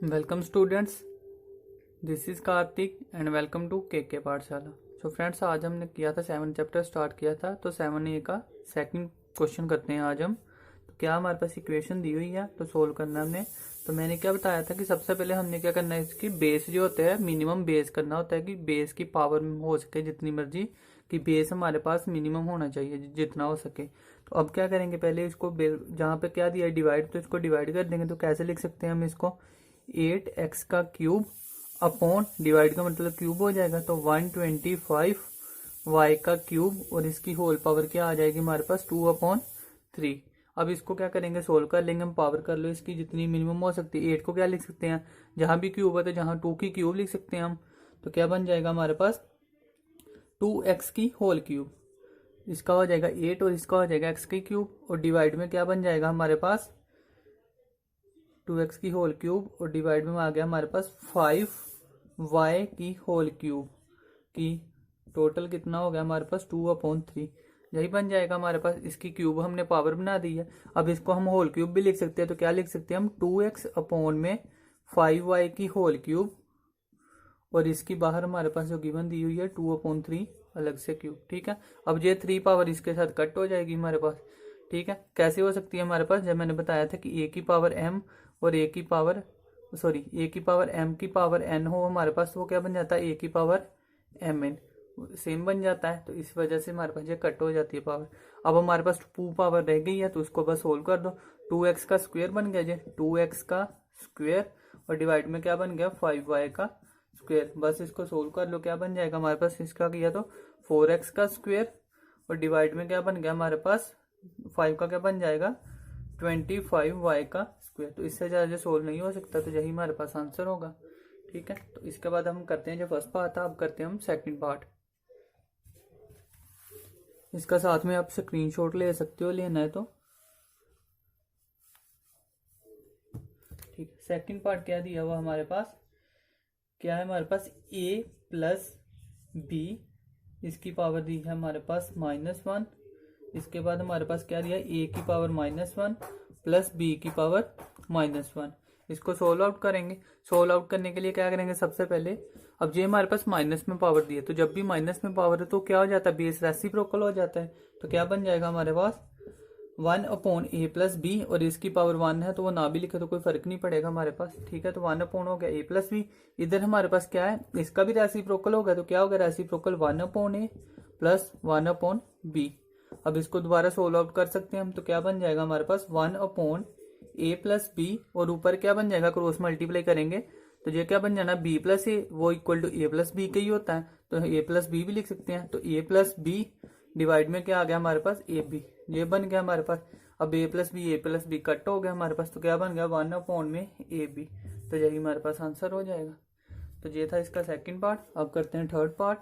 Welcome students, this is Kartik and welcome to K Pathshala. So friends, आज हमने किया था 7 चैप्टर स्टार्ट किया था, तो 7A का सेकंड क्वेश्चन करते हैं आज हम। तो क्या हमारे पास इक्वेशन दी हुई है तो सोल्व करना है हमने। तो मैंने क्या बताया था कि सबसे पहले हमने क्या करना है, इसकी बेस जो होता है मिनिमम बेस करना होता है कि बेस की पावर हो सके जितनी मर्जी कि बेस हमारे पास मिनिमम होना चाहिए जितना हो सके। तो अब क्या करेंगे, पहले इसको जहाँ पे क्या दिया है डिवाइड, तो इसको डिवाइड कर देंगे। तो कैसे लिख सकते हैं हम इसको, 8x का क्यूब अपॉन, डिवाइड का मतलब क्यूब हो जाएगा, तो 125y का क्यूब और इसकी होल पावर क्या आ जाएगी हमारे पास 2/3। अब इसको क्या करेंगे, सोल्व कर लेंगे हम। पावर कर लो इसकी जितनी मिनिमम हो सकती है। 8 को क्या लिख सकते हैं, जहां भी क्यूब है तो जहां 2 की क्यूब लिख सकते हैं हम। तो क्या बन जाएगा हमारे पास 2x की होल क्यूब, इसका हो जाएगा 8 और इसका हो जाएगा x की क्यूब, और डिवाइड में क्या बन जाएगा हमारे पास 2x की होल क्यूब, और डिवाइड में आ गया हमारे पास 5y की होल क्यूब की टोटल कितना हो गया हमारे पास 2/3। यही बन जाएगा हमारे पास। इसकी क्यूब हमने पावर बना दी है। अब इसको हम होल क्यूब भी लिख सकते हैं। तो क्या लिख सकते हैं हम, 2x अपॉन में 5y की होल क्यूब, और इसकी बाहर हमारे पास जो गिवन दी हुई है 2/3 अलग से क्यूब। ठीक है, अब ये 3 पावर इसके साथ कट हो जाएगी हमारे पास। ठीक है, कैसे हो सकती है हमारे पास, जब मैंने बताया था कि a की पावर m और a की पावर m की पावर n हो हमारे पास, तो वो क्या बन जाता है a की पावर mn, सेम बन जाता है। तो इस वजह से हमारे पास ये कट हो जाती है पावर। अब हमारे पास 2 पावर रह गई है, तो उसको बस सोल्व कर दो। 2x का स्क्वायर बन गया जी, 2x का स्क्वायर, और डिवाइड में क्या बन गया 5y का स्क्वायर। बस इसको सोल्व कर लो, क्या बन जाएगा हमारे पास, इसका किया तो 4x का स्क्वायर, और डिवाइड में क्या बन गया हमारे पास 5 का क्या बन जाएगा 25y का स्क्वायर। तो इससे ज़्यादा सोल्व नहीं हो सकता, तो यही हमारे पास आंसर होगा। ठीक है, तो इसके बाद हम करते हैं जो फर्स्ट पार्ट था, अब करते हैं हम सेकंड पार्ट। इसका साथ में आप स्क्रीनशॉट ले सकते हो, लेना है तो। ठीक है, सेकंड पार्ट क्या दिया हुआ हमारे पास, क्या है हमारे पास a प्लस बी, इसकी पावर दी है हमारे पास -1। इसके बाद हमारे पास क्या दिया, a की पावर -1 प्लस b की पावर -1। इसको सोल्व आउट करेंगे। सोल्व आउट करने के लिए क्या करेंगे, सबसे पहले अब ये हमारे पास माइनस में पावर दी है, तो जब भी माइनस में पावर है तो क्या हो जाता है, बेस रेसिप्रोकल हो जाता है। तो क्या बन जाएगा हमारे पास 1/a प्लस बी, और इसकी पावर 1 है तो वो ना भी लिखे तो कोई फर्क नहीं पड़ेगा हमारे पास। ठीक है, तो 1/ हो गया a प्लस बी। इधर हमारे पास क्या है, इसका भी रेसिप्रोकल होगा, तो क्या होगा रेसिप्रोकल 1/a प्लस 1/b। अब इसको दोबारा सोल्व आउट कर सकते हैं हम। तो क्या बन जाएगा हमारे पास 1/a प्लस बी, और ऊपर क्या बन जाएगा, क्रॉस मल्टीप्लाई करेंगे तो ये क्या बन जाना b प्लस ए, वो equal to a plus B का ही होता है, तो a प्लस बी भी लिख सकते हैं। तो a प्लस बी डिवाइड में क्या आ गया हमारे पास ए बी, ये बन गया हमारे पास। अब a प्लस बी कट हो गया हमारे पास, तो क्या बन गया 1/, में ए बी। तो यही हमारे पास आंसर हो जाएगा। तो ये था इसका सेकंड पार्ट। अब करते हैं थर्ड पार्ट।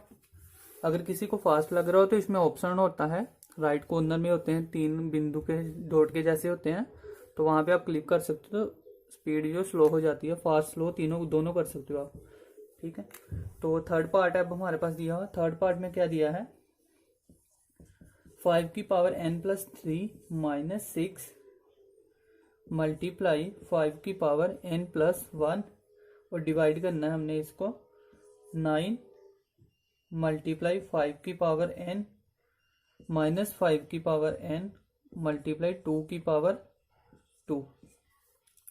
अगर किसी को फास्ट लग रहा हो तो इसमें ऑप्शन होता है, राइट कॉर्नर में होते हैं 3 बिंदु के डॉट के जैसे होते हैं, तो वहां पे आप क्लिक कर सकते हो, तो स्पीड जो स्लो हो जाती है, फास्ट स्लो तीनों दोनों कर सकते हो आप। ठीक है, तो थर्ड पार्ट है अब हमारे पास दिया हुआ। थर्ड पार्ट में क्या दिया है, 5 की पावर n+3 -6 मल्टीप्लाई 5 की पावर n+1, और डिवाइड करना है हमने इसको 9 मल्टीप्लाई 5 की पावर n -5 की पावर n मल्टीप्लाई 2 की पावर 2,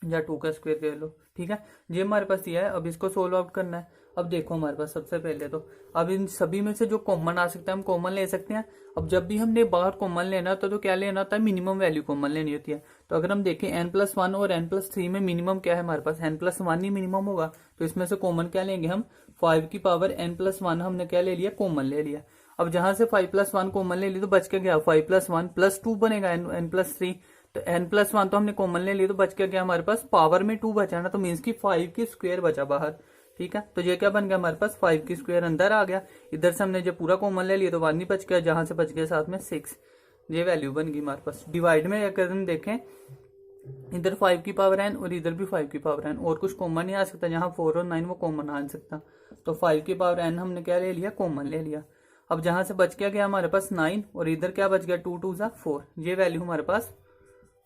या 2 का स्क्वायर कर लो। ठीक है, ये हमारे पास दिया है। अब इसको सोल्व आउट करना है। अब देखो हमारे पास सबसे पहले तो अब इन सभी में से जो कॉमन आ सकता है हम कॉमन ले सकते हैं। अब जब भी हमने बाहर कॉमन लेना होता है तो क्या लेना होता है, मिनिमम वैल्यू कॉमन लेनी होती है। तो अगर हम देखें n+1 और n+3 में मिनिमम क्या है हमारे पास, n+1 ही मिनिमम होगा। तो इसमें से कॉमन क्या लेंगे हम, 5 की पावर n+1 हमने क्या ले लिया, कॉमन ले लिया। अब जहां से 5+1 कॉमन ले लिया तो बच के गया 5+1 +2 बनेगा n+3। तो n+1 तो हमने कॉमन ले लिया, तो बच के गया हमारे पास पावर में 2 बचा ना, तो मीन्स की 5 की स्क्वायर बचा बाहर। ठीक है, तो ये क्या बन गया हमारे पास 5 की स्क्वायर अंदर आ गया। इधर से हमने जो पूरा कॉमन ले लिया तो 1 नहीं बच गया, जहां से बच गया साथ में 6, ये वैल्यू बन गई हमारे पास। डिवाइड में अगर हम देखें, इधर 5 की पावर n और इधर भी 5 की पावर n, और कुछ कॉमन नहीं आ सकता, जहां 4 और 9 वो कॉमन आ सकता। तो 5 की पावर n हमने क्या ले लिया, कॉमन ले लिया। अब जहां से बच गया हमारे पास 9, और इधर क्या बच गया 2 2 4, ये वैल्यू हमारे पास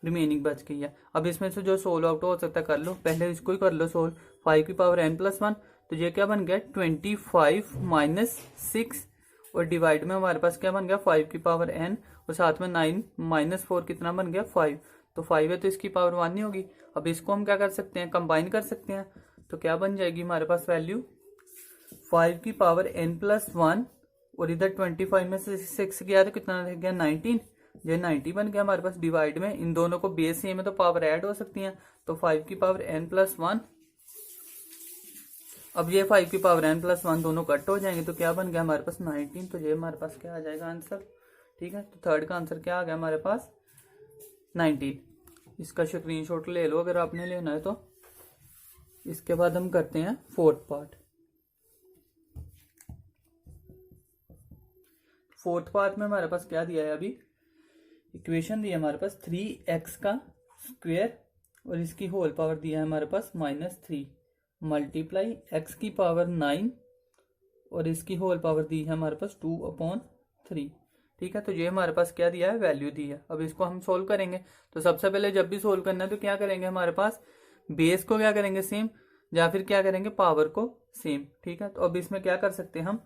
रिमेनिंग बच गई है। अब इसमें से जो सोल्व आउट हो सकता है कर लो, पहले इसको ही कर लो सोल्व। 5 की पावर n प्लस 1, तो ये क्या बन गया 25 माइनस 6, और डिवाइड में हमारे पास क्या बन गया 5 की पावर n, और साथ में 9 माइनस 4 कितना बन गया 5, तो 5 है तो इसकी पावर 1 नहीं होगी। अब इसको हम क्या कर सकते हैं, कंबाइन कर सकते हैं, तो क्या बन जाएगी हमारे पास वैल्यू 5 की पावर n प्लस 1, और इधर 25 में से 6 गया तो कितना रह गया 19, ये 90 बन गया हमारे पास। डिवाइड में इन दोनों को बेस सेम है तो पावर ऐड हो सकती है, तो 5 की पावर n प्लस 1, अब ये 5 की पावर n प्लस 1 दोनों कट हो जाएंगे, तो क्या बन गया हमारे पास 19, तो ये हमारे पास क्या आ जाएगा आंसर। ठीक है, तो थर्ड का आंसर क्या आ गया हमारे पास 19। इसका स्क्रीनशॉट ले लो अगर आपने लेना है तो। इसके बाद हम करते हैं फोर्थ पार्ट। फोर्थ पार्ट में हमारे पास क्या दिया है, अभी इक्वेशन दी है हमारे पास 3x का स्क्वायर और इसकी होल पावर दिया है हमारे पास -3 मल्टीप्लाई x की पावर 9 और इसकी होल पावर दी है हमारे पास 2/3। ठीक है, तो ये हमारे पास क्या दिया है, वैल्यू दी है। अब इसको हम सोल्व करेंगे, तो सबसे पहले जब भी सोल्व करना है तो क्या करेंगे, हमारे पास बेस को क्या करेंगे सेम, या फिर क्या करेंगे पावर को सेम। ठीक है, तो अब इसमें क्या कर सकते हैं हम,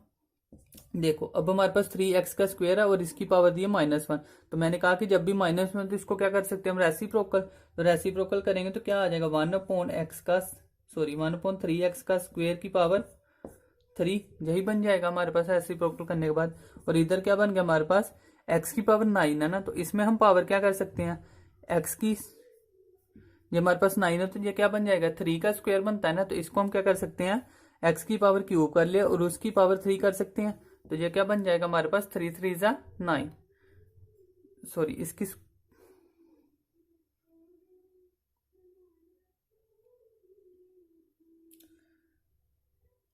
देखो अब हमारे पास 3x का स्क्वायर है और इसकी पावर दी है -1, तो मैंने कहा कि जब भी -1 तो इसको क्या कर सकते हैं हम रेसिप्रोकल, तो रेसिप्रोकल करेंगे तो क्या आ जाएगा 1/3x का स्क्वायर की पावर 3, यही बन जाएगा हमारे पास रेसिप्रोकल करने के बाद। और इधर क्या बन गया हमारे पास x की पावर 9 है ना, तो इसमें हम पावर क्या कर सकते हैं x की, ये हमारे पास 9 है तो ये क्या बन जाएगा 3 का स्क्वायर बनता है ना, तो इसको हम क्या कर सकते हैं x की पावर क्यूब कर लिया और उसकी पावर 3 कर सकते हैं, तो ये क्या बन जाएगा हमारे पास 3 3 जा 9, सॉरी इसकी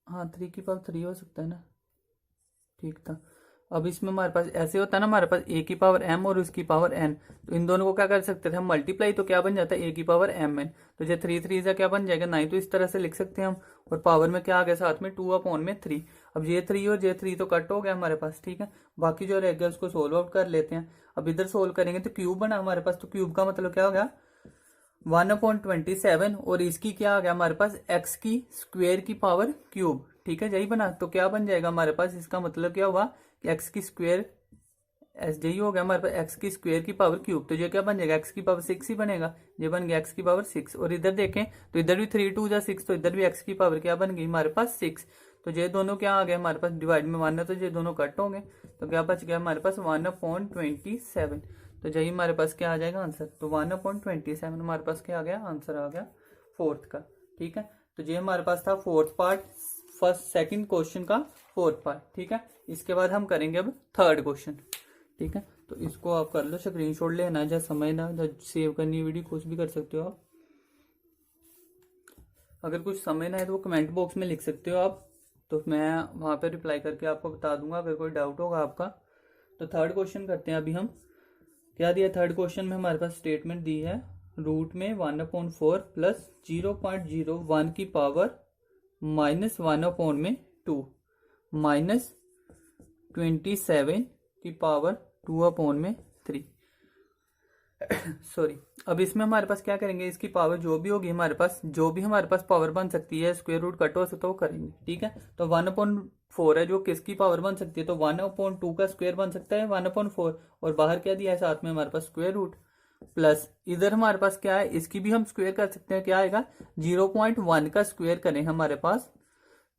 हाँ 3 की पावर 3 हो सकता है ना, ठीक था। अब इसमें हमारे पास ऐसे होता है ना, हमारे पास a की पावर m और उसकी पावर n, तो इन दोनों को क्या कर सकते थे हम मल्टीप्लाई, तो क्या बन जाता है a की पावर mn, तो ये 3 3 क्या बन जाएगा 9, तो इस तरह से लिख सकते हैं हम। और पावर में क्या आ गया साथ में 2/3। अब ये 3 और ये 3 तो कट हो गया हमारे पास। ठीक है, बाकी जो रह गया उसको सोल्व आउट कर लेते हैं। अब इधर सोल्व करेंगे तो क्यूब बना हमारे पास, तो क्यूब का मतलब क्या हो गया 1/27, और इसकी क्या आ गया हमारे पास x की स्क्वायर की पावर क्यूब। ठीक है, यही बना, तो क्या बन जाएगा हमारे पास, इसका मतलब क्या हुआ कि x की स्क्वायर यही हो गया हमारे पास x की स्क्वायर की पावर क्यूब, तो ये क्या बन जाएगा x की पावर 6 ही बनेगा, ये बन गया x की पावर 6। और इधर देखें तो इधर भी 3 2 जा 6, तो इधर भी x की पावर क्या बन गई हमारे पास 6, तो ये दोनों क्या आ गए हमारे पास डिवाइड में 1 है, तो ये दोनों कट होंगे, तो क्या बच गया हमारे पास 1/27, तो यही हमारे पास क्या आ जाएगा आंसर, तो 1/27 हमारे पास क्या आ गया आंसर आ गया फोर्थ का। ठीक है, तो ये हमारे पास था फोर्थ पार्ट, सेकंड क्वेश्चन का फोर्थ पार्ट। ठीक है, इसके बाद हम करेंगे अब थर्ड क्वेश्चन। ठीक है, तो इसको आप कर लो, स्क्रीनशॉट लेना है, जब समझना, जब सेव करनी है वीडियो कुछ भी कर सकते हो आप। अगर कुछ समझना है तो वो कमेंट बॉक्स में लिख सकते हो आप, तो मैं वहां पे रिप्लाई करके आपको बता दूंगा अगर कोई डाउट होगा आपका। तो थर्ड क्वेश्चन करते हैं अभी हम। क्या दिया थर्ड क्वेश्चन में हमारे पास स्टेटमेंट दी है, रूट में 1/4 प्लस 0.01 की पावर -1/2 माइनस 27 की पावर 2/3 सॉरी। अब इसमें हमारे पास क्या करेंगे, इसकी पावर जो भी होगी हमारे पास, जो भी हमारे पास पावर बन सकती है स्क्वायर रूट कट हो सकता है वो करेंगे। ठीक है, तो 1/4 है जो किसकी पावर बन सकती है, तो 1/2 का स्क्वायर बन सकता है 1/4, और बाहर क्या दिया है साथ में हमारे पास स्क्वायर रूट, प्लस इधर हमारे पास क्या है इसकी भी हम स्क्वायर कर सकते हैं, क्या आएगा 0.1 का स्क्वायर करें हमारे पास,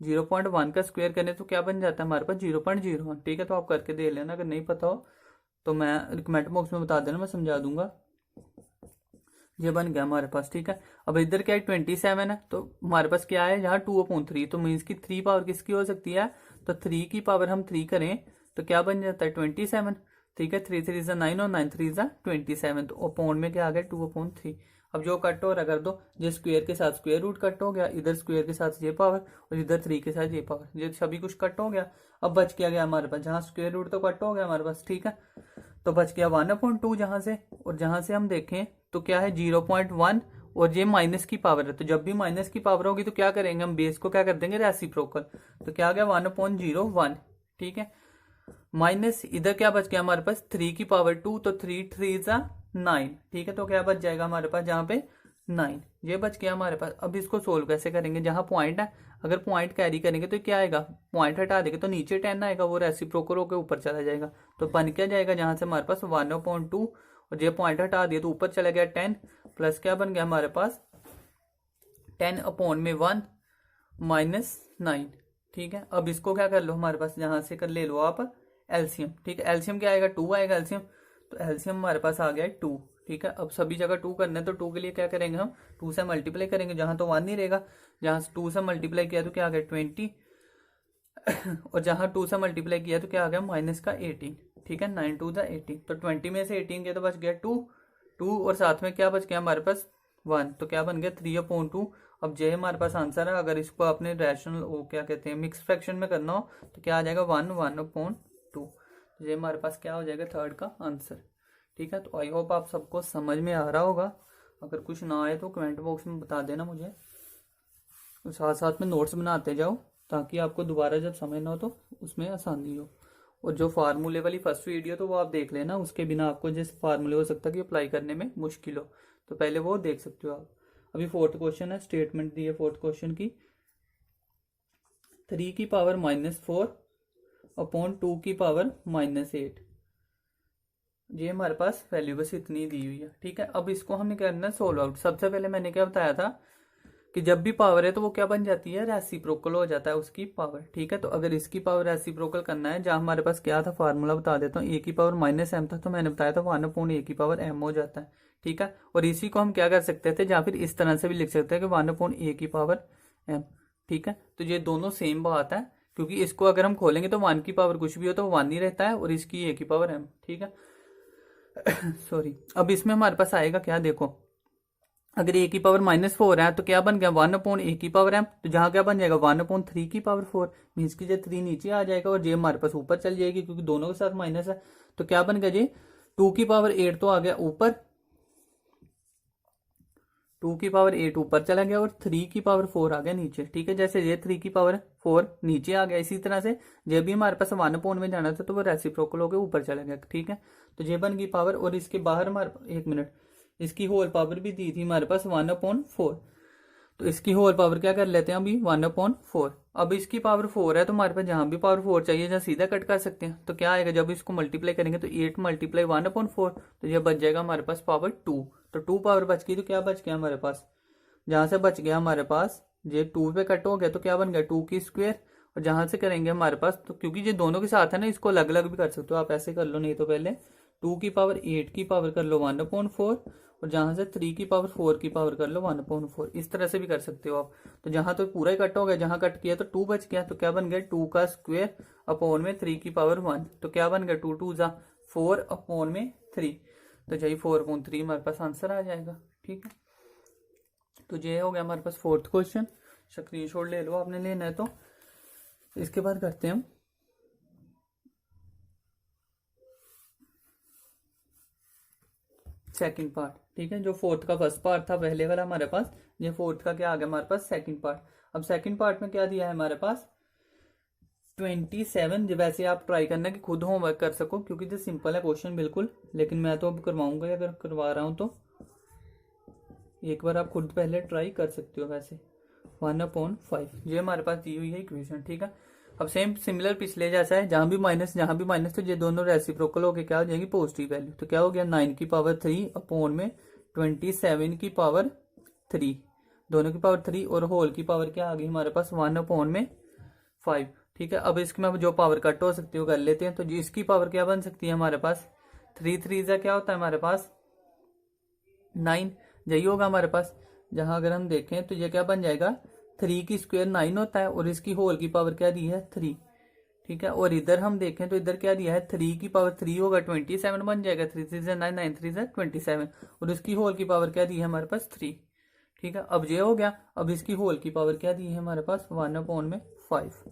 0.1 का स्क्वायर करें तो क्या बन जाता है हमारे पास 0.01। ठीक है, तो आप करके दे लेना, अगर नहीं पता हो तो मैं कमेंट बॉक्स में बता देना, मैं समझा दूंगा। ये बन गया हमारे पास। ठीक है, अब इधर क्या है 27 है, तो हमारे पास क्या है यहाँ 2/3, तो मीन्स की 3 पावर किसकी हो सकती है, तो 3 की पावर हम 3 करें तो क्या बन जाता है 27। ठीक है, 3 3 जा 9 और 9 3 जा 27, तो अपॉन में क्या आ गया 2/3। अब जो कट हो रहा कर दो, जो स्क्वायर के साथ स्क्वायर रूट कट हो गया, इधर स्क्वायर के साथ ये पावर और इधर 3 के साथ ये पावर, ये सभी कुछ कट हो गया। अब बच क्या गया हमारे पास, जहाँ स्क्वायर रूट तो कट हो गया हमारे पास। ठीक है, तो बच गया 1/2 जहां से, और जहां से हम देखें तो क्या है 0.1, और ये माइनस की पावर है, तो जब भी माइनस की पावर होगी तो क्या करेंगे हम बेस को क्या कर देंगे रेसिप्रोकल, तो क्या आ गया 1/01। ठीक है, माइनस इधर क्या बच गया हमारे पास 3 की पावर 2, तो 3 3 जा 9। ठीक है, तो क्या बच जाएगा हमारे पास जहां पे 9, ये बच गया हमारे पास। अब इसको सोल्व कैसे करेंगे, जहाँ पॉइंट है अगर पॉइंट कैरी करेंगे तो क्या आएगा, पॉइंट हटा देंगे तो नीचे 10 आएगा, वो रेसिप्रोकल होकर ऊपर चला जाएगा। तो बन क्या जाएगा, जहाँ से हमारे पास 1/2 और ये पॉइंट हटा दिया तो ऊपर चला गया 10 प्लस क्या बन गया हमारे पास 10/1 -9। ठीक है, अब इसको क्या कर लो हमारे पास, जहां से कर ले लो आप एलसीएम। ठीक है, एलसीएम क्या आएगा 2 आएगा एलसीएम, तो एलसीएम हमारे पास आ गया 2। ठीक है, अब सभी जगह 2 करना है तो 2 के लिए क्या करेंगे हम 2 से मल्टीप्लाई करेंगे, जहां तो 1 नहीं रहेगा, जहां से 2 से मल्टीप्लाई किया तो क्या आ गया 20 और जहां 2 से मल्टीप्लाई किया तो क्या आ गया माइनस का 18। ठीक है, 9 2 18, तो 20 में से 18 किया तो बच गया 2 और साथ में क्या बच गया हमारे पास 1, तो क्या बन गया 3/2। अब जे हमारे पास आंसर है। अगर इसको आपने रैशनल वो क्या कहते हैं मिक्स फ्रैक्शन में करना हो तो क्या आ जाएगा 1/2। तो ये हमारे पास क्या हो जाएगा थर्ड का आंसर। ठीक है, तो आई होप आप सबको समझ में आ रहा होगा। अगर कुछ ना आए तो कमेंट बॉक्स में बता देना मुझे, तो साथ साथ में नोट्स बनाते जाओ ताकि आपको दोबारा जब समझना हो तो उसमें आसानी हो। और जो फार्मूले वाली फर्स्ट वीडियो तो वो आप देख लेना, उसके बिना आपको जिस फार्मूले हो सकता है कि अप्लाई करने में मुश्किल हो, तो पहले वो देख सकते हो आप। अभी फोर्थ क्वेश्चन है, स्टेटमेंट दी है फोर्थ क्वेश्चन की, 3 की पावर -4/2 की पावर -8। ये हमारे पास वैल्यू बस इतनी दी हुई है। ठीक है, अब इसको हमें करना है सोल्व आउट। सबसे पहले मैंने क्या बताया था कि जब भी पावर है तो वो क्या बन जाती है रेसिप्रोकल हो जाता है उसकी पावर। ठीक है, तो अगर इसकी पावर रेसिप्रोकल करना है, जहां हमारे पास क्या था फार्मूला बता देता हूँ, a की पावर -m था, तो मैंने बताया था 1/a की पावर m हो जाता है। ठीक है, और इसी को हम क्या कर सकते थे, या फिर इस तरह से भी लिख सकते हैं कि 1/a की पावर m। ठीक है, तो ये दोनों सेम बात है, क्योंकि इसको अगर हम खोलेंगे तो 1 की पावर कुछ भी हो तो 1 ही रहता है और इसकी a की पावर m। ठीक है सॉरी, अब इसमें हमारे पास आएगा क्या, देखो अगर a की पावर -4 है तो क्या बन गया 1/a की पावर m, तो जहां क्या बन जाएगा 1/3 की पावर 4, मीन्स की जो 3 नीचे आ जाएगा और जे हमारे पास ऊपर चल जाएगी क्योंकि दोनों के साथ माइनस है। तो क्या बन गया जी 2 की पावर 8 तो आ गया ऊपर, 2 की पावर 8 ऊपर चला गया और 3 की पावर 4 आ गया नीचे। ठीक है, जैसे ये 3 की पावर 4 नीचे आ गया, इसी तरह से जब भी हमारे पास 1/, में जाना था तो वो रेसिप्रोकल होकर ऊपर चला गया। ठीक है, तो ये बन गई पावर, और इसके बाहर हमारे 1 मिनट इसकी होल पावर भी दी थी हमारे पास 1/4, तो इसकी होल पावर क्या कर लेते हैं अभी 1/4। अब इसकी पावर 4 है तो हमारे पास जहां भी पावर 4 चाहिए जहां सीधा कट कर सकते हैं, तो क्या आएगा जब इसको मल्टीप्लाई करेंगे तो 8 × 1/4, तो यह बच जाएगा हमारे पास पावर 2। तो 2 पावर बच गई, तो क्या बच गया हमारे पास, जहां से बच गया हमारे पास ये 2 पे कट हो गया तो क्या बन गया 2 की स्क्वायर, और जहां से करेंगे हमारे पास, तो क्योंकि ये दोनों के साथ है ना, इसको अलग अलग भी कर सकते हो आप, ऐसे कर लो, नहीं तो पहले 2 की पावर 8 की पावर कर लो 1/4 और जहां से 3 की पावर 4 की पावर कर लो 1/4, इस तरह से भी कर सकते हो आप। तो जहां तो पूरा ही कट हो गया, जहां कट किया तो 2 बच गया, तो क्या बन गया 2 का स्क्वायर अपॉन में 3 की पावर 1, तो क्या बन गया 2 2 जा 4 अपॉन में 3, तो यही 4/3 हमारे पास आंसर आ जाएगा। ठीक है, तो ये हो गया हमारे पास फोर्थ क्वेश्चन, स्क्रीनशॉट ले लो आपने लेना है तो। इसके बाद करते हैं हम सेकंड पार्ट। ठीक है, जो फोर्थ का फर्स्ट पार्ट था पहले वाला हमारे पास, ये फोर्थ का क्या आ गया हमारे पास सेकंड पार्ट। अब सेकंड पार्ट में क्या दिया है हमारे पास 27। जब वैसे आप ट्राई करना कि खुद होमवर्क कर सको, क्योंकि जो सिंपल है क्वेश्चन बिल्कुल, लेकिन मैं तो अब करवाऊंगा, अगर करवा रहा हूं तो एक बार आप खुद पहले ट्राई कर सकते हो। वैसे 1/5 ये हमारे पास दी हुई है इक्वेशन। ठीक है, अब सेम सिमिलर पिछले जैसा है, जहां भी माइनस तो ये दोनों रेसिप्रोकल होके क्या हो जाएगी पॉजिटिव वैल्यू, तो क्या हो गया 9 की पावर 3 अपॉन में 27 की पावर 3, दोनों की पावर 3 और होल की पावर क्या आ गई हमारे पास 1/5। ठीक है, अब इसमें जो पावर कट हो सकती है कर लेते हैं, तो इसकी पावर क्या बन सकती है हमारे पास 3 3 क्या होता है हमारे पास 9, यही होगा हमारे पास। जहां अगर हम देखें तो ये क्या बन जाएगा 3 की स्क्वायर 9 होता है और इसकी होल की पावर क्या दी है 3। ठीक है, और इधर हम देखें तो इधर क्या दिया है 3 की पावर 3 होगा 27 बन जाएगा, 3 3 9 9 3 27, और इसकी होल की पावर क्या दी है हमारे पास 3। ठीक है, अब ये हो गया। अब इसकी होल की पावर क्या दी है हमारे पास 1/5।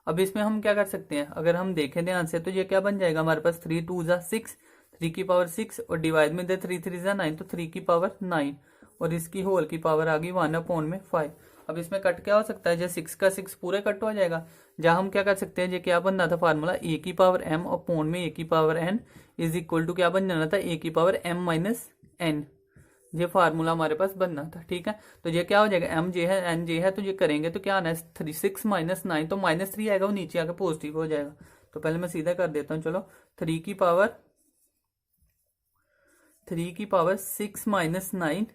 अब इसमें हम क्या कर सकते हैं, अगर हम देखें ध्यान से तो ये क्या बन जाएगा हमारे पास 3 2 6, 3 की पावर 6 और डिवाइड में दे 3 3 9, तो 3 की पावर 9 और इसकी होल की पावर आ गई 1/5। अब इसमें कट क्या हो सकता है, जैसे 6 का 6 पूरे कट हो जाएगा, जहां हम क्या कर सकते हैं, ये क्या बनना था फार्मूला a की पावर m अपॉन में a की power n is equal to क्या बन जाना था a की पावर m - n, ये फार्मूला हमारे पास बनना था। ठीक है, तो ये क्या हो जाएगा, एम जे है एन जे है, तो ये करेंगे तो क्या आना है 3 6 माइनस 9, तो -3 आएगा, वो नीचे आकर पॉजिटिव हो जाएगा। तो पहले मैं सीधा कर देता हूँ, चलो 3 की पावर 6 माइनस 9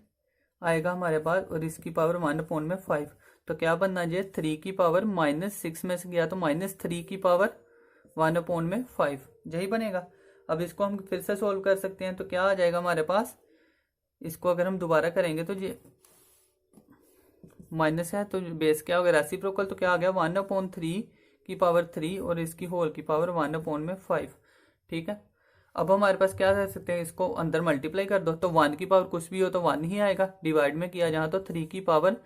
आएगा हमारे पास, और इसकी पावर 1/5। तो क्या बनना चाहिए, 3 की पावर -6 में से गया तो -3 की पावर 1/5, यही बनेगा। अब इसको हम फिर से सोल्व कर सकते हैं, तो क्या आ जाएगा हमारे पास, इसको अगर हम दोबारा करेंगे तो ये माइनस है, तो बेस क्या होगा, रेसिप्रोकल, तो क्या आ गया 1/3 की पावर 3 और इसकी होल की पावर 1/5। ठीक है, अब हमारे पास क्या कर सकते हैं, इसको अंदर मल्टीप्लाई कर दो, तो 1 की पावर कुछ भी हो तो 1 ही आएगा, डिवाइड में किया जहाँ तो 3 की पावर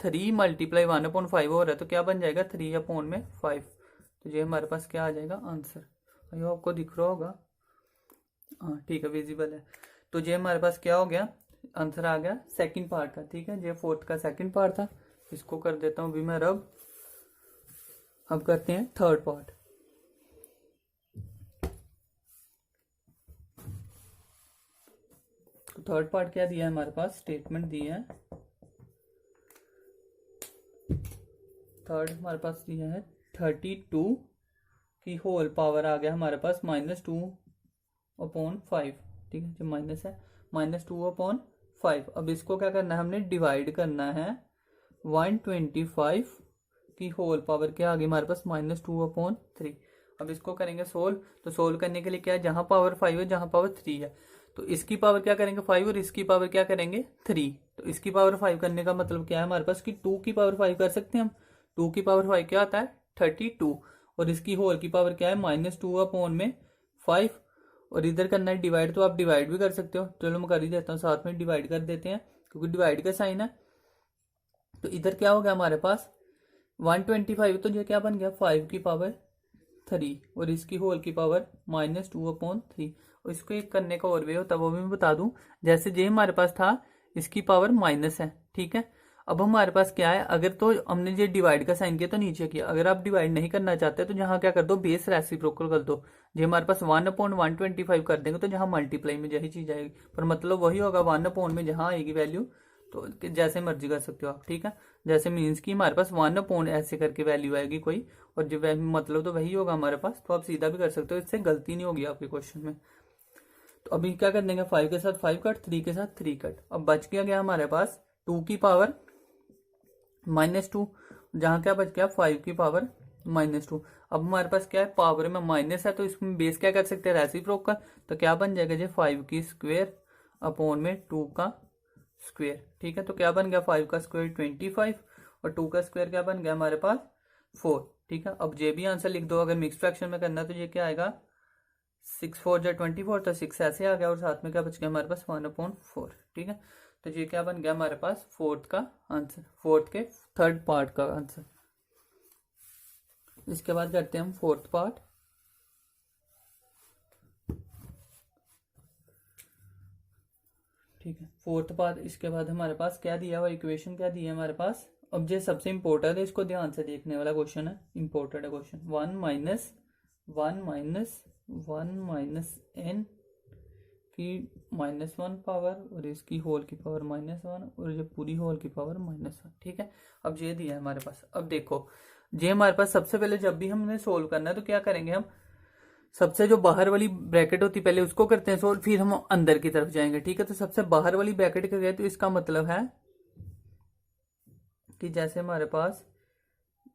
3 मल्टीप्लाई 1/5 हो रहा है, तो क्या बन जाएगा 3/5। तो ये हमारे पास क्या आ जाएगा आंसर। अयो आपको दिख रहा होगा, हाँ ठीक है, विजिबल है। तो ये हमारे पास क्या हो गया, आंसर आ गया सेकंड पार्ट का। ठीक है, ये फोर्थ का सेकंड पार्ट था, इसको कर देता हूँ अभी मैं रब। अब करते हैं थर्ड पार्ट। तो थर्ड पार्ट क्या दिया है हमारे पास, स्टेटमेंट दी है। थर्ड हमारे पास दिया है 32 की होल पावर आ गया हमारे पास -2/5। ठीक है, जो माइनस है -2/5। अब इसको क्या करना है, हमने डिवाइड करना है 125 की होल पावर क्या आ गई हमारे पास -2/3। अब इसको करेंगे सोल्व, तो सोल्व करने के लिए क्या है, जहां पावर 5 है जहां पावर 3 है, तो इसकी पावर क्या करेंगे 5 और इसकी पावर क्या करेंगे 3। तो इसकी पावर 5 करने का मतलब क्या है हमारे पास कि 2 की पावर 5 कर सकते हैं हम। 2 की पावर 5 क्या आता है 32, और इसकी होल की पावर क्या है -2/5, और इधर करना है डिवाइड, तो आप डिवाइड भी कर सकते हो। चलो मैं कर ही देता हूँ, साथ में डिवाइड कर देते हैं क्योंकि डिवाइड का साइन है। तो इधर क्या हो गया हमारे पास 125, तो ये क्या बन गया 5 की पावर 3 और इसकी होल की पावर -2/3। और इसको एक करने का और वे होता है, वो भी मैं बता दूं। जैसे जे हमारे पास था, इसकी पावर माइनस है। ठीक है, अब हमारे पास क्या है, अगर तो हमने जो डिवाइड का साइन किया तो नीचे किया, अगर आप डिवाइड नहीं करना चाहते तो जहां क्या कर दो, बेस रेसिप्रोकल कर दो। जो हमारे पास 1/125 कर देंगे तो जहां मल्टीप्लाई में यही चीज आएगी, पर मतलब वही होगा 1 में जहां आएगी वैल्यू, तो जैसे मर्जी कर सकते हो आप। ठीक है, जैसे मीन्स की हमारे पास 1 ऐसे करके वैल्यू आएगी कोई, और जो मतलब तो वही होगा हमारे पास, तो आप सीधा भी कर सकते हो, इससे गलती नहीं होगी आपके क्वेश्चन में। तो अभी क्या कर देंगे, 5 के साथ 5 कट, 3 के साथ 3 कट। अब बच गया हमारे पास 2 की पावर -2, जहां क्या बच गया 5 की पावर -2। अब हमारे पास क्या है, पावर में माइनस है, तो इसमें बेस क्या कर सकते हैं रेसिप्रोकल, तो क्या बन जाएगा जी 5 की स्क्वायर अपॉन में 2 का स्क्वायर। ठीक है, तो क्या बन गया 5 का स्क्वायर 25 और 2 का स्क्वायर क्या बन गया हमारे पास 4। ठीक है, अब जे भी आंसर लिख दो, अगर मिक्स फ्रैक्शन में करना है तो ये क्या आएगा 6 4 जा 24, तो 6 ऐसे आ गया, और साथ में क्या बच गया हमारे पास 1/4। ठीक है, तो ये क्या बन गया हमारे पास फोर्थ का आंसर, फोर्थ के थर्ड पार्ट का आंसर। इसके बाद करते हैं हम फोर्थ पार्ट। ठीक है, फोर्थ पार्ट, इसके बाद हमारे पास क्या दिया हुआ, इक्वेशन क्या दिया है हमारे पास। अब ये सबसे इंपॉर्टेंट है, इसको ध्यान से देखने वाला क्वेश्चन है, इंपॉर्टेंट है क्वेश्चन। 1 माइनस n की -1 पावर और इसकी होल की पावर -1 और ये पूरी होल की पावर -1। ठीक है, अब ये दिया है हमारे पास। अब देखो ये हमारे पास सबसे पहले जब भी हमने सोल्व करना है तो क्या करेंगे हम, सबसे जो बाहर वाली ब्रैकेट होती पहले उसको करते हैं सोल्व, फिर हम अंदर की तरफ जाएंगे। ठीक है, तो सबसे बाहर वाली ब्रैकेट कर गए, तो इसका मतलब है कि जैसे हमारे पास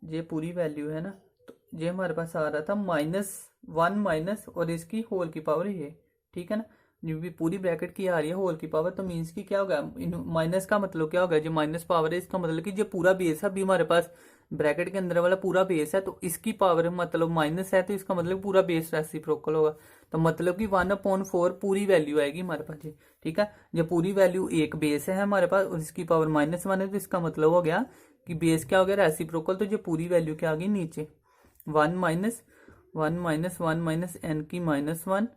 ये पूरी वैल्यू है ना, तो ये हमारे पास आ रहा था -1 माइनस और इसकी होल की पावर ये। ठीक है ना, जो भी पूरी ब्रैकेट की आ रही है होल की पावर, तो मीन्स की क्या होगा, माइनस का मतलब क्या होगा, जो माइनस पावर है इसका मतलब कि जो पूरा बेस है अभी हमारे पास ब्रैकेट के अंदर वाला पूरा बेस है, तो इसकी पावर मतलब माइनस है, तो इसका मतलब पूरा बेस रेसिप्रोकल होगा, तो मतलब कि 1/4 पूरी वैल्यू आएगी हमारे पास जी। ठीक है, जब पूरी वैल्यू एक बेस है हमारे पास और इसकी पावर -1 है, तो इसका मतलब हो गया कि बेस क्या हो गया रेसिप्रोकल, तो जो पूरी वैल्यू क्या आ गई नीचे 1 माइनस n की -1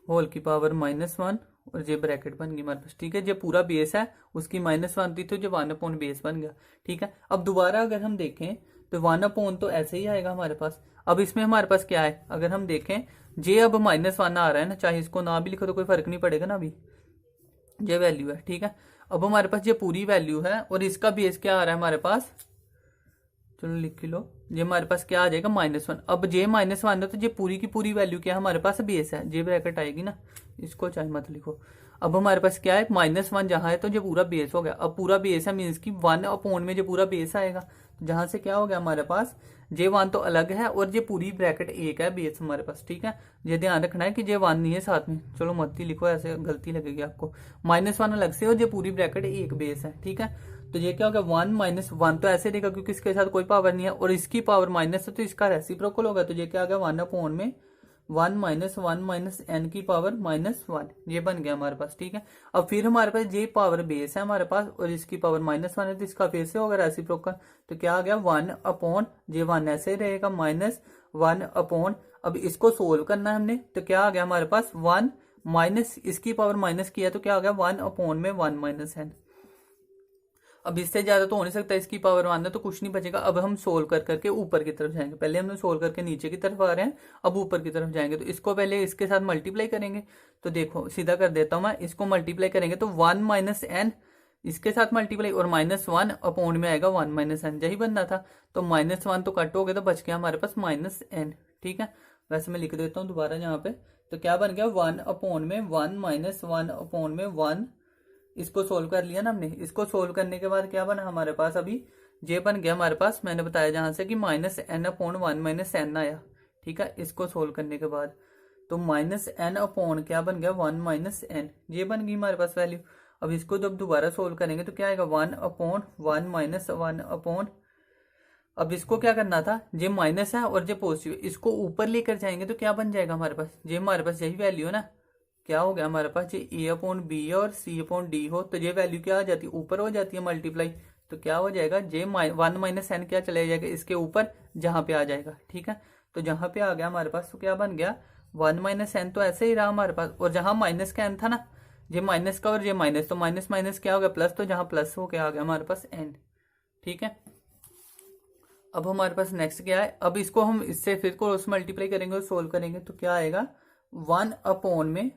होल की पावर -1 और ये ब्रैकेट बन गई हमारे पास। ठीक है, जो पूरा बेस है उसकी -1 थी, तो जो 1/, बेस बन गया। ठीक है, अब दोबारा अगर हम देखें तो 1/, तो ऐसे ही आएगा हमारे पास। अब इसमें हमारे पास क्या है, अगर हम देखें जे अब -1 आ रहा है ना, चाहे इसको ना भी लिखो तो कोई फर्क नहीं पड़ेगा ना, अभी ये वैल्यू है। ठीक है, अब हमारे पास ये पूरी वैल्यू है और इसका बेस क्या आ रहा है हमारे पास, चलो लिख लो, ये हमारे पास क्या आ जाएगा -1। अब जे -1 है तो ये पूरी की पूरी वैल्यू क्या है हमारे पास बेस है, जे ब्रैकेट आएगी ना, इसको चाहे मत लिखो। अब हमारे पास क्या है -1 जहां है तो ये पूरा बेस हो गया। अब पूरा बेस है मीन्स की 1 में जो पूरा बेस आएगा, जहां से क्या हो गया हमारे पास J1 तो अलग है और ये पूरी ब्रैकेट एक है बेस हमारे पास, ठीक है। ये ध्यान रखना है कि J1 नहीं है साथ में, चलो मत ही लिखो ऐसे गलती लगेगी आपको। -1 अलग से और ये पूरी ब्रैकेट एक बेस है, ठीक है। तो ये क्या होगा 1 तो ऐसे देगा क्योंकि इसके साथ कोई पावर नहीं है और इसकी पावर माइनस है तो इसका रेसिप्रोकल होगा। तो ये क्या आ गया 1 में 1 - n की पावर -1, ये बन गया हमारे पास, ठीक है। अब फिर हमारे पास जे पावर बेस है हमारे पास और इसकी पावर -1 है तो इसका फिर से होगा रेसिप्रोकल। तो क्या आ गया 1/J1 ऐसे रहेगा -1/। अब इसको सोल्व करना है हमने तो क्या आ गया हमारे पास 1 माइनस इसकी पावर माइनस किया तो क्या आ गया 1 में 1 - n। अब इससे ज्यादा तो हो नहीं सकता, इसकी पावर 1 है तो कुछ नहीं बचेगा। अब हम सोल्व कर करके ऊपर की तरफ जाएंगे, पहले हमने सोल्व करके नीचे की तरफ आ रहे हैं, अब ऊपर की तरफ जाएंगे। तो इसको पहले इसके साथ मल्टीप्लाई करेंगे, तो देखो सीधा कर देता हूं मैं, इसको मल्टीप्लाई करेंगे तो 1 - n इसके साथ मल्टीप्लाई और -1 में आएगा 1 - n, यही बनना था। तो -1 तो कट हो गया तो बच गया हमारे पास -n, ठीक है। वैसे मैं लिख देता हूँ दोबारा यहाँ पे, तो क्या बन गया 1 में 1 - 1 इसको सोल्व कर लिया ना हमने। इसको सोल्व करने के बाद क्या बना हमारे पास, अभी जे बन गया हमारे पास, मैंने बताया जहां से कि -n/1 - n आया, ठीक है। इसको सोल्व करने के बाद तो -n/ क्या बन गया 1 - n, ये बन गई हमारे पास वैल्यू। अब इसको जब दोबारा सोल्व करेंगे तो क्या आएगा 1/1 - 1/। अब इसको क्या करना था, जे माइनस है और जे पॉजिटिव, इसको ऊपर लेकर जाएंगे तो क्या बन जाएगा हमारे पास, जे हमारे पास यही वैल्यू है ना, क्या हो गया हमारे पास, ये A/B है और C/D हो तो ये वैल्यू क्या आ जाती है ऊपर हो जाती है मल्टीप्लाई। तो क्या हो जाएगा J 1 - n क्या चला जाएगा इसके ऊपर जहां पे आ जाएगा, ठीक है। तो जहां पे आ गया हमारे पास तो क्या बन गया 1 - n तो ऐसे ही रहा हमारे पास, और जहां माइनस का n था ना, ये माइनस का और ये माइनस, तो माइनस माइनस क्या हो गया प्लस, तो जहां प्लस हो क्या आ गया हमारे पास n, ठीक है। अब हमारे पास नेक्स्ट क्या है, अब इसको हम इससे फिर क्रॉस मल्टीप्लाई करेंगे और सोल्व करेंगे तो क्या आएगा 1 में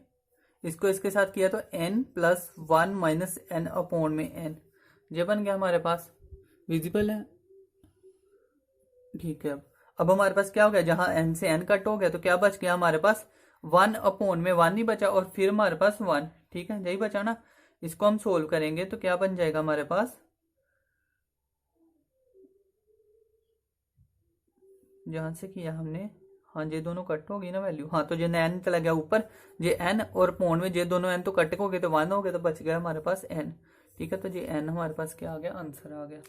इसको इसके साथ किया तो n + 1 - n/n में n, ये बन गया हमारे पास, विजिबल है, ठीक है। अब हमारे पास क्या हो गया, जहां n से n कट हो गया तो क्या बच गया हमारे पास 1/1 में 1 नहीं बचा और फिर हमारे पास 1, ठीक है, यही बचा ना। इसको हम सोल्व करेंगे तो क्या बन जाएगा हमारे पास, जहां से किया हमने, हाँ ये दोनों कट हो गई ना वैल्यू, हाँ तो ये n चला गया ऊपर, ये n और पोन में ये दोनों n तो कट हो गए तो 1 हो गया तो बच गया हमारे पास n, ठीक है। तो ये n हमारे पास क्या आ गया, आंसर आ गया।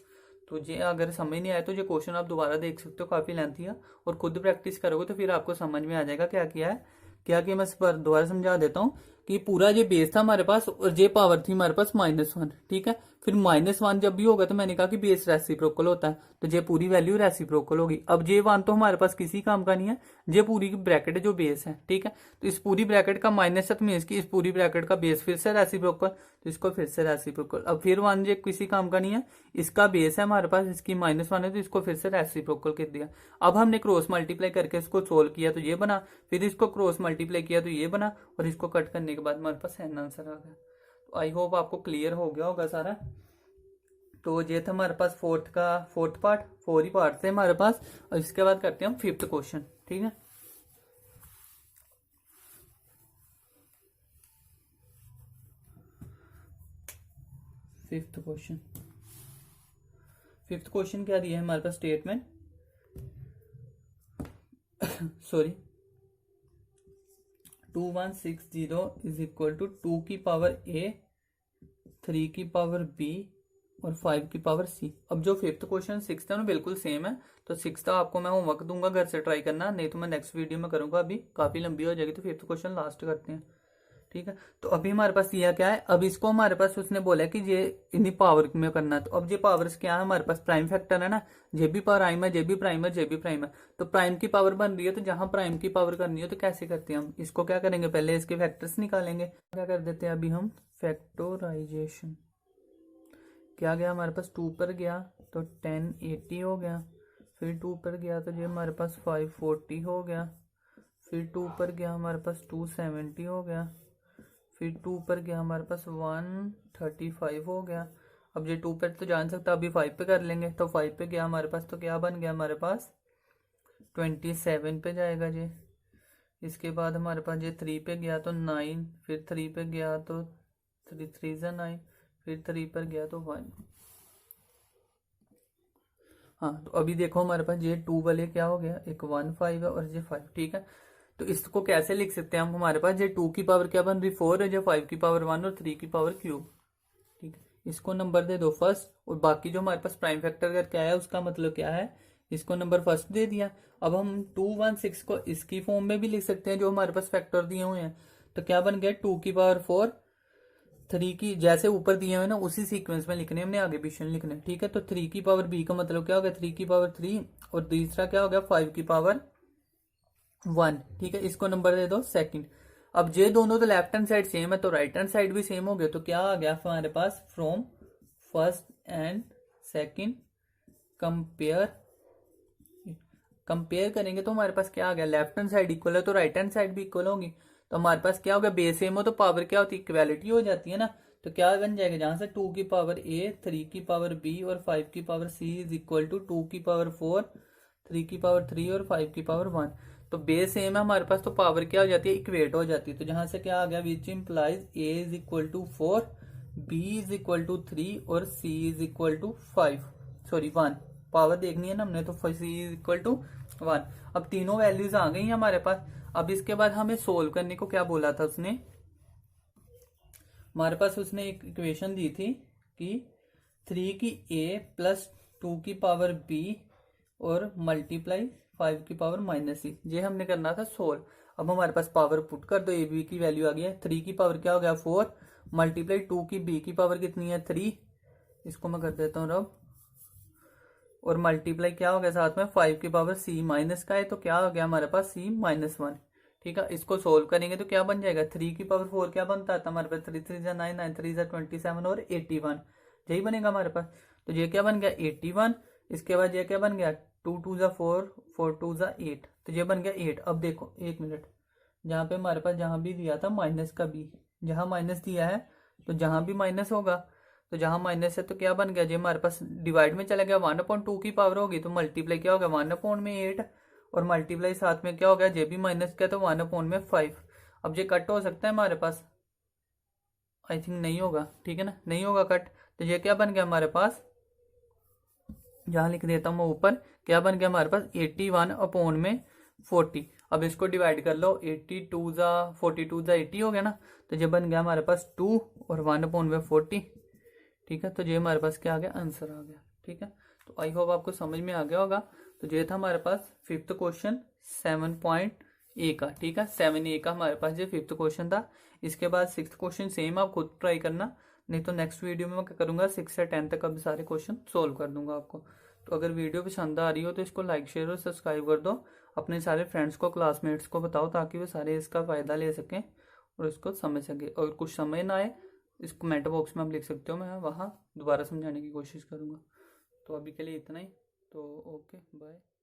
तो ये अगर समझ नहीं आया तो ये क्वेश्चन आप दोबारा देख सकते हो, काफी लेंथी है, और खुद प्रैक्टिस करोगे तो फिर आपको समझ में आ जाएगा क्या किया है। क्या किया मैं इस बार दोबारा समझा देता हूँ कि पूरा ये बेस था हमारे पास और ये पावर थी हमारे पास -1, ठीक है। फिर -1 जब भी होगा तो मैंने कहा कि बेस रेसिप्रोकल होता है तो ये पूरी वैल्यू रेसिप्रोकल होगी। अब J1 तो हमारे पास किसी काम का नहीं है, ये पूरी ब्रैकेट जो बेस है, ठीक है। तो इस पूरी ब्रैकेट का माइनस है तो मीन्स की इस पूरी ब्रैकेट का बेस फिर से रेसिप्रोकल, तो इसको फिर से रेसिप्रोकल। अब फिर 1 ये किसी काम का नहीं है, इसका बेस है हमारे पास, इसकी -1 है तो इसको फिर से रेसिप्रोकल कर दिया। अब हमने क्रॉस मल्टीप्लाई करके इसको सोल्व किया तो ये बना, फिर इसको क्रॉस मल्टीप्लाई किया तो ये बना, और इसको कट करने के बाद हमारे पास n आंसर आ गया। तो आई होप आपको क्लियर हो गया होगा सारा। तो ये था हमारे पास फोर्थ पार्ट, 4 ही पार्ट थे हमारे पास। और इसके बाद करते हैं हम 5th क्वेश्चन, ठीक है। फिफ्थ क्वेश्चन क्या दिया है हमारे पास statement sorry 2160 is equal to 2 की पावर a, 3 की पावर b और 5 की पावर c। अब जो 5th क्वेश्चन 6th है ना बिल्कुल सेम है, तो 6th आपको मैं होमवर्क दूंगा, घर से ट्राई करना, नहीं तो मैं नेक्स्ट वीडियो में करूंगा, अभी काफी लंबी हो जाएगी। तो 5th क्वेश्चन लास्ट करते हैं, ठीक है। तो अभी हमारे पास दिया क्या है, अब इसको हमारे पास उसने बोला कि ये इन्हीं पावर में करना है। तो अब ये पावर्स क्या है हमारे पास, प्राइम फैक्टर है ना, जे भी प्राइम है, जे भी प्राइम है, जे भी प्राइम है। तो प्राइम की पावर बन रही है तो जहां प्राइम की पावर करनी है तो कैसे करते हैं हम इसको, क्या करेंगे पहले इसके फैक्टर्स निकालेंगे। क्या कर देते हैं अभी हम, फैक्टोराइजेशन। क्या गया हमारे पास, 2 पर गया तो 1080 हो गया, फिर 2 पर गया तो ये हमारे पास 540 हो गया, फिर 2 पर गया हमारे पास 270 हो गया, फिर 2 पर गया हमारे पास 135 हो गया। अब ये 2 पर तो जान सकता, अभी 5 पे कर लेंगे। तो 5 पे गया हमारे पास, तो क्या बन गया हमारे पास 27 पे जाएगा जी। इसके बाद हमारे पास ये 3 पे गया तो 9, फिर 3 पे गया तो 3 3 ज़ा 9, फिर 3 पर गया तो 1। हाँ, तो अभी देखो हमारे पास ये 2 वाले क्या हो गया, एक 1 5 है और ये 5, ठीक है। तो इसको कैसे लिख सकते हैं हम, हमारे पास ये 2 की पावर क्या बन रही 4 है, जो 5 की पावर 1 और 3 की पावर क्यूब, ठीक है। इसको नंबर दे दो फर्स्ट, और बाकी जो हमारे पास प्राइम फैक्टर का क्या है उसका मतलब क्या है, इसको नंबर फर्स्ट दे दिया। अब हम 216 को इसकी फॉर्म में भी लिख सकते हैं जो हमारे पास फैक्टर दिए हुए हैं। तो क्या बन गया 2 की पावर 4, 3 की जैसे ऊपर दिए हुए ना उसी सीक्वेंस में लिखने, हमने आगे पीछे लिखने, ठीक है। तो 3 की पावर बी का मतलब क्या हो गया 3 की पावर 3, और दूसरा क्या हो गया 5 की पावर 1, ठीक है। इसको नंबर दे दो सेकंड। अब ये दोनों तो लेफ्ट हैंड साइड सेम है, तो राइट हैंड साइड भी सेम हो गया। तो क्या आ गया हमारे पास, from first and second compare, compare करेंगे तो हमारे पास क्या आ गया, लेफ्ट हैंड साइड इक्वल है तो राइट हैंड साइड भी इक्वल होगी। तो हमारे पास क्या हो गया, बेस सेम हो तो पावर क्या होती है, इक्वालिटी हो जाती है ना। तो क्या बन जाएगा, जहां से 2 की पावर ए, 3 की पावर बी और 5 की power C is equal to 2 की पावर 4, 3 की पावर 3 और 5 की पावर 1। तो बेस सेम है हमारे पास, तो पावर क्या हो जाती है, इक्वेट हो जाती है। तो जहां से क्या आ गया, which implies A is equal to 4, B is equal to 3 और C is equal to 5, sorry 1। Power देखनी है ना हमने, तो सी इज इक्वल टू 1। अब तीनों वैल्यूज आ गई हमारे पास। अब इसके बाद हमें सोल्व करने को क्या बोला था उसने, हमारे पास उसने एक इक्वेशन दी थी कि 3 की ए प्लस 2 की पावर बी और मल्टीप्लाई 5 की पावर माइनस सी, ये हमने करना था सोल्व। अब हमारे पास पावर पुट कर दो, ए बी की वैल्यू आ गई है। 3 की पावर क्या हो गया 4, मल्टीप्लाई 2 की बी की पावर कितनी है 3, इसको मैं कर देता हूँ रब, और मल्टीप्लाई क्या हो गया साथ में 5 की पावर सी माइनस का है, तो क्या हो गया हमारे पास सी माइनस 1, ठीक है। इसको सोल्व करेंगे तो क्या बन जाएगा, 3 की पावर 4 क्या बनता था हमारे पास, 3 3 जा 9, 9 3 जा 27 और 81, यही बनेगा हमारे पास। तो ये क्या बन गया 81। इसके बाद ये क्या बन गया 2 2 जा 4, 4 2 जा 8, तो ये बन गया 8। अब देखो एक मिनट, जहाँ पे हमारे पास जहां भी दिया था माइनस का बी, जहां माइनस दिया है तो जहां भी माइनस होगा, तो जहां माइनस है तो क्या बन गया, जो हमारे पास डिवाइड में चला गया 1/2 की पावर होगी, तो मल्टीप्लाई क्या होगा 1/8, और मल्टीप्लाई साथ में क्या हो गया, जे भी माइनस किया तो 1/5। अब ये कट हो सकता है हमारे पास, आई थिंक नहीं होगा, ठीक है ना, नहीं होगा कट। तो ये क्या बन गया हमारे पास, जहां लिख देता हूं मैं ऊपर, क्या बन गया हमारे पास 81/40। अब इसको डिवाइड कर लो, 82 जा 42 जा 80 हो गया ना, तो ये बन गया हमारे पास 2 और 1/40, ठीक है। तो ये हमारे पास क्या आ गया, आंसर आ गया, ठीक है। तो आई होप आपको समझ में आ गया होगा। तो ये था हमारे पास फिफ्थ क्वेश्चन 7.A का, ठीक है। 7A का हमारे पास ये फिफ्थ क्वेश्चन था। इसके बाद सिक्स क्वेश्चन सेम आप खुद ट्राई करना, नहीं तो नेक्स्ट वीडियो में मैं क्या करूंगा 6 से 10 तक अब सारे क्वेश्चन सोल्व कर दूंगा आपको। तो अगर वीडियो पसंद आ रही हो तो इसको लाइक शेयर और सब्सक्राइब कर दो, अपने सारे फ्रेंड्स को क्लासमेट्स को बताओ ताकि वो सारे इसका फ़ायदा ले सकें और इसको समझ सके। और कुछ समझ ना आए इस कमेंट बॉक्स में आप लिख सकते हो, मैं वहाँ दोबारा समझाने की कोशिश करूँगा। तो अभी के लिए इतना ही, तो ओके बाय।